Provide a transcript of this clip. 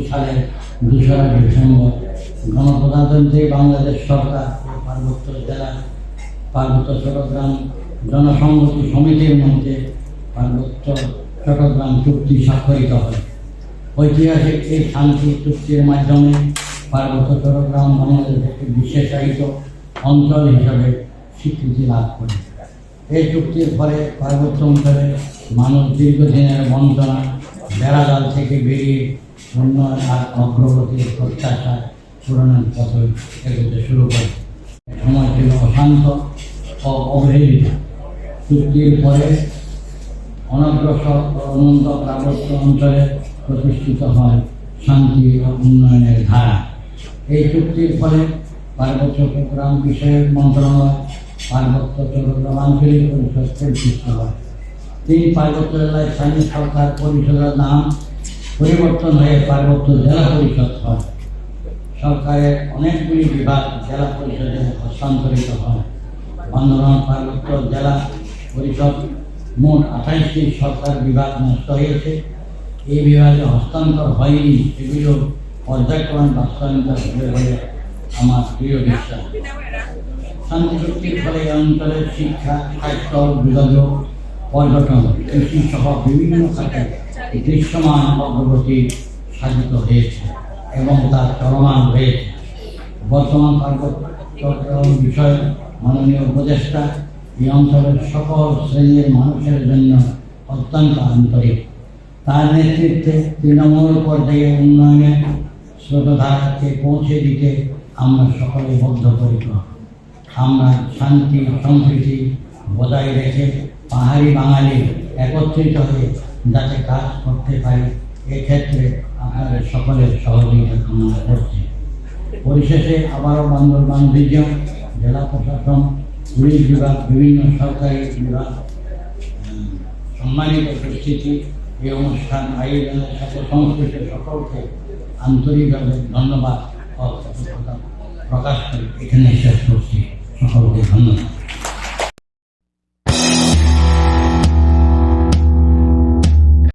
সালের 2রা ডিসেম্বর গণপ্রজাতন্ত্রী বাংলাদেশ সরকার ও পার্বত্য চট্টগ্রাম জনসংহতি সমিতির মধ্যে পার্বত্য চট্টগ্রাম চুক্তি স্বাক্ষরিত হয়। ঐতিহাসিক এই শান্তি চুক্তির মাধ্যমে পার্বত্য চট্টগ্রাম বাংলাদেশের একটি বিশেষায়িত অঞ্চল হিসাবে স্বীকৃতি লাভ করে। এই চুক্তির ফলে পার্বত্য অঞ্চলে মানুষ দীর্ঘদিনের বঞ্চনা বেড়াজাল থেকে বেরিয়ে উন্নয়ন আর অগ্রগতির প্রত্যাশা পূরণের পথে এগোতে শুরু করে। সময় ছিল অশান্ত ও অবহেলিত। চুক্তির পরে অনগ্রসর ও উন্নত পার্বত্য অঞ্চলে প্রতিষ্ঠিত হয় শান্তি ও উন্নয়নের ধারা। এই চুক্তির ফলে পার্বত্য চট্টগ্রাম বিষয়ক মন্ত্রণালয় পার্বত্য চট্টগ্রাম আঞ্চলিক পরিষদ প্রতিষ্ঠিত হয়। 3 পার্বত্য জেলায় স্থানীয় সরকার পরিষদের নাম পরিবর্তন হয়ে পার্বত্য জেলা পরিষদ হয়। সরকারের অনেকগুলি বিভাগ জেলা পরিষদে হস্তান্তরিত হয়। বান্দরবান পার্বত্য জেলা পরিষদ মোট 28টি সরকার বিভাগ নষ্ট হয়েছে। এই বিভাগে হস্তান্তর হয়নি, এগুলো পর্যায়ক্রমে বাস্তবায়ন হবে বলে আমার প্রিয় বিশ্বাস। শান্তি চুক্তির ফলে এই অঞ্চলের শিক্ষা, স্বাস্থ্য, যোগাযোগ, পর্যটন, কৃষি সহ বিভিন্ন খাতে দৃশ্যমান অগ্রগতি সাধিত হয়েছে এবং তার চলমান রয়েছে। বর্তমান পার্বত্য চট্টগ্রাম বিষয়ে মাননীয় উপদেষ্টা এই অঞ্চলের সকল শ্রেণীর মানুষের জন্য অত্যন্ত আন্তরিক। তার নেতৃত্বে তৃণমূল পর্যায়ে উন্নয়নের স্রোতধারাকে পৌঁছে দিতে আমরা সকলে বদ্ধপরিকর। আমরা শান্তি সম্প্রীতি বজায় রেখে পাহাড়ি বাঙালি একত্রিত হয়ে যাতে কাজ করতে পারি, এক্ষেত্রে আপনাদের সকলের সহযোগিতা কামনা করছি। পরিশেষে আবারও বান্দরবান রিজিয়ন, জেলা প্রশাসন, পুলিশ বিভাগ, বিভিন্ন সরকারি বিভাগ, সম্মানিত উপস্থিতি, এই অনুষ্ঠান আয়োজনের সাথে সংশ্লিষ্ট সকলকে আন্তরিকভাবে ধন্যবাদ ও কৃতজ্ঞতা প্রকাশ করে এখানে শেষ করছি। সকলকে ধন্যবাদ।